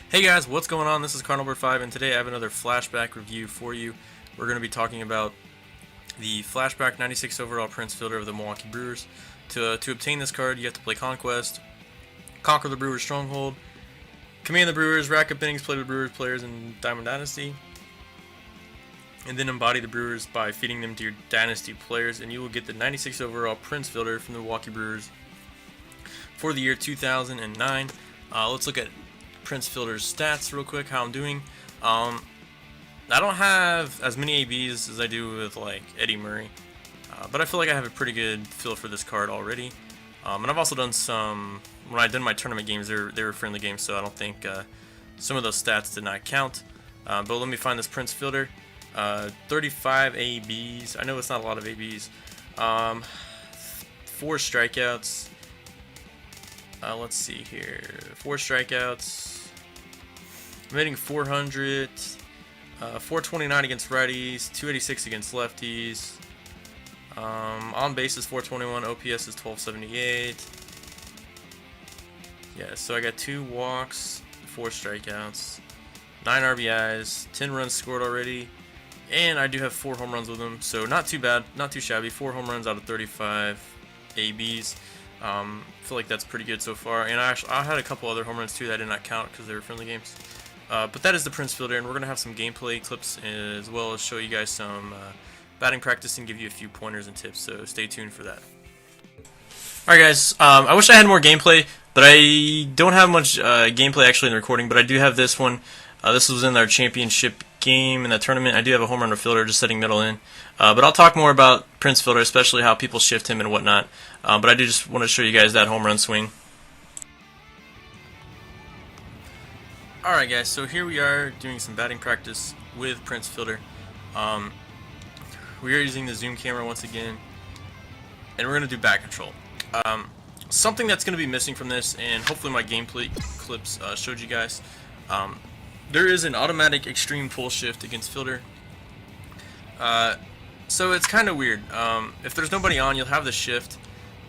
Hey guys, what's going on? This is Car number 5, and today I have another Flashback review for you. We're going to be talking about the Flashback 96 overall Prince Fielder of the Milwaukee Brewers. To obtain this card, you have to play Conquest, conquer the Brewers' stronghold, command the Brewers, rack up innings played with Brewers players in Diamond Dynasty, and then embody the Brewers by feeding them to your Dynasty players, and you will get the 96 overall Prince Fielder from the Milwaukee Brewers for the year 2009. Let's look at Prince Fielder's stats real quick, how I'm doing. I don't have as many ABs as I do with like Eddie Murray, but I feel like I have a pretty good feel for this card already. And I've also done some, when I did my tournament games, they were friendly games, so I don't think some of those stats did not count. But let me find this Prince Fielder. 35 ABs. I know it's not a lot of ABs. 4 strikeouts. Let's see here. 4 strikeouts. I'm hitting 400. 429 against righties. 286 against lefties. On base is 421. OPS is 1278. Yeah, so I got 2 walks, 4 strikeouts, 9 RBIs, 10 runs scored already, and I do have 4 home runs with him, so not too bad, not too shabby. 4 home runs out of 35 ABs. I feel like that's pretty good so far, and I had a couple other home runs too that did not count because they were friendly games. But that is the Prince Fielder, and we're going to have some gameplay clips as well as show you guys some batting practice and give you a few pointers and tips, so stay tuned for that. Alright guys, I wish I had more gameplay, but I don't have much gameplay actually in the recording, but I do have this one. This was in our championship game in that tournament. I do have a home run fielder just setting middle in. But I'll talk more about Prince Fielder, especially how people shift him and whatnot. But I do just want to show you guys that home run swing. Alright guys, so here we are doing some batting practice with Prince Fielder. We are using the zoom camera once again, and we're going to do bat control. Something that's going to be missing from this, and hopefully my gameplay clips showed you guys, there is an automatic extreme pull shift against Fielder. So it's kind of weird. If there's nobody on, you'll have the shift,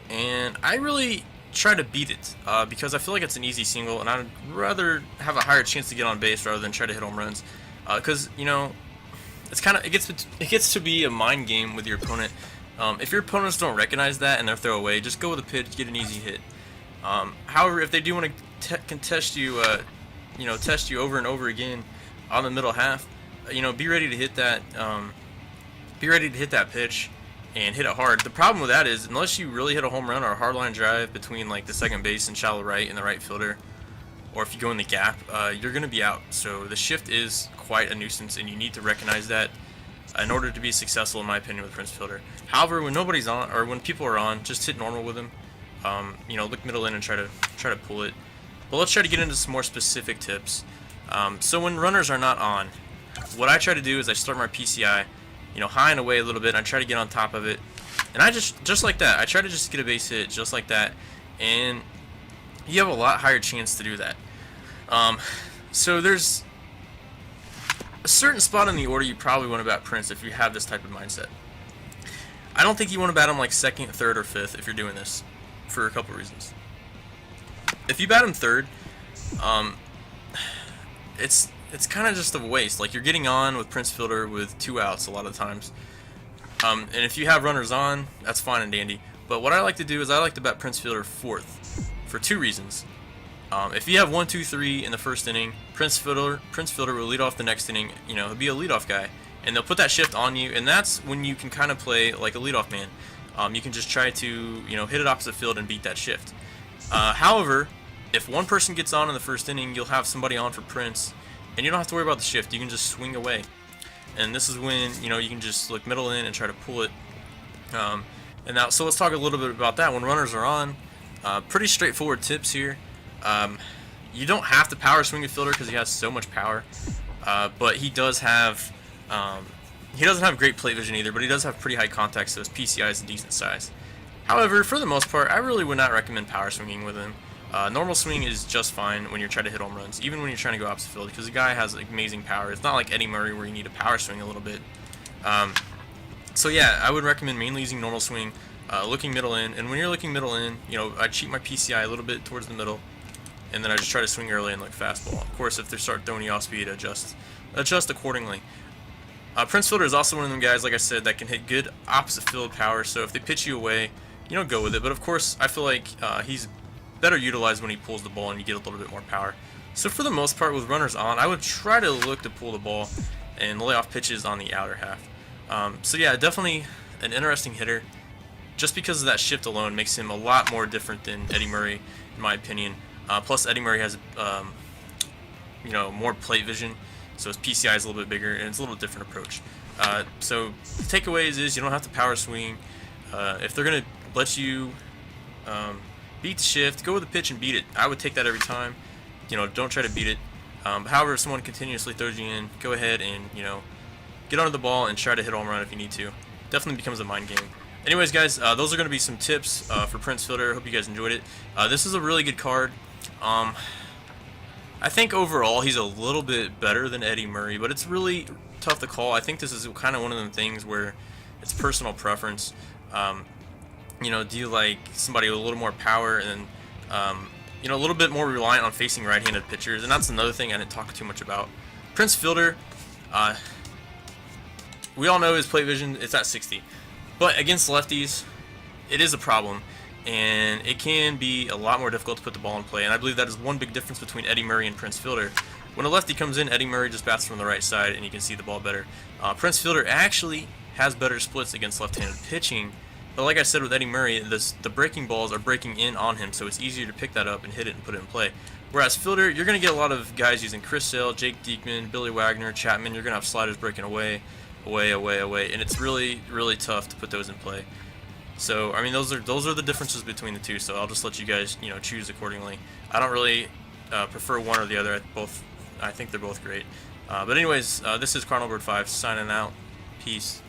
and I really try to beat it because I feel like it's an easy single, and I'd rather have a higher chance to get on base rather than try to hit home runs. Because you know, it gets to be a mind game with your opponent. If your opponents don't recognize that and they're throwaway, just go with a pitch, get an easy hit. However, if they do want to contest you, test you over and over again on the middle half, be ready to hit that. Be ready to hit that pitch and hit it hard. The problem with that is, unless you really hit a home run or a hard line drive between like the second base and shallow right and the right fielder, or if you go in the gap, you're going to be out. So the shift is quite a nuisance, and you need to recognize that in order to be successful, in my opinion, with Prince Fielder. However, when nobody's on, or when people are on, just hit normal with him. Look middle in and try to pull it. But let's try to get into some more specific tips. So when runners are not on, what I try to do is I start my PCI, high and away a little bit, and I try to get on top of it, and I just like that. I try to just get a base hit just like that, and you have a lot higher chance to do that. So there's a certain spot in the order you probably want to bat Prince if you have this type of mindset. I don't think you want to bat him like second, third, or fifth if you're doing this, for a couple reasons. If you bat him third, it's kind of just a waste. Like, you're getting on with Prince Fielder with 2 outs a lot of times. And if you have runners on, that's fine and dandy. But what I like to do is I like to bat Prince Fielder fourth for 2 reasons. If you have 1, 2, 3 in the first inning, Prince Fielder will lead off the next inning. He'll be a leadoff guy, and they'll put that shift on you, and that's when you can kind of play like a leadoff man. You can just try to hit it opposite field and beat that shift. However, if one person gets on in the first inning, you'll have somebody on for Prince, and you don't have to worry about the shift. You can just swing away, and this is when you can just look middle in and try to pull it. So let's talk a little bit about that. When runners are on, pretty straightforward tips here. You don't have to power swing a Fielder because he has so much power, but he doesn't have great plate vision either, but he does have pretty high contact, so his PCI is a decent size. However, for the most part, I really would not recommend power swinging with him. Normal swing is just fine when you're trying to hit home runs, even when you're trying to go opposite field, because the guy has amazing power. It's not like Eddie Murray where you need to power swing a little bit. So yeah, I would recommend mainly using normal swing, looking middle in, and when you're looking middle in, I cheat my PCI a little bit towards the middle, and then I just try to swing early and like fastball. Of course, if they start throwing you off speed, adjust accordingly. Prince Fielder is also one of them guys, like I said, that can hit good opposite field power. So if they pitch you away, you know, go with it. But of course, I feel like he's better utilized when he pulls the ball and you get a little bit more power. So for the most part, with runners on, I would try to look to pull the ball and lay off pitches on the outer half. So yeah, definitely an interesting hitter. Just because of that shift alone makes him a lot more different than Eddie Murray, in my opinion. Plus, Eddie Murray has, you know, more plate vision, so his PCI is a little bit bigger, and it's a little different approach. So the takeaways is you don't have to power swing. If they're gonna let you beat the shift, go with the pitch and beat it. I would take that every time. You know, don't try to beat it. However, if someone continuously throws you in, go ahead and, you know, get under the ball and try to hit a home run if you need to. Definitely becomes a mind game. Anyways, guys, those are going to be some tips for Prince Fielder. Hope you guys enjoyed it. This is a really good card. I think overall he's a little bit better than Eddie Murray, but it's really tough to call. I think this is kind of one of them things where it's personal preference. You know, do you like somebody with a little more power and you know, a little bit more reliant on facing right-handed pitchers? And that's another thing I didn't talk too much about. Prince Fielder, we all know his plate vision, it's at 60. But against lefties, it is a problem, and it can be a lot more difficult to put the ball in play. And I believe that is one big difference between Eddie Murray and Prince Fielder. When a lefty comes in, Eddie Murray just bats from the right side, and you can see the ball better. Prince Fielder actually has better splits against left-handed pitching, but like I said with Eddie Murray, the breaking balls are breaking in on him, so it's easier to pick that up and hit it and put it in play. Whereas Fielder, you're going to get a lot of guys using Chris Sale, Jake Diekman, Billy Wagner, Chapman. You're going to have sliders breaking away, and it's really, really tough to put those in play. So I mean, those are the differences between the two. So I'll just let you guys, you know, choose accordingly. I don't really prefer one or the other. I think they're both great. But anyways, this is Cardinal Bird 5 signing out. Peace.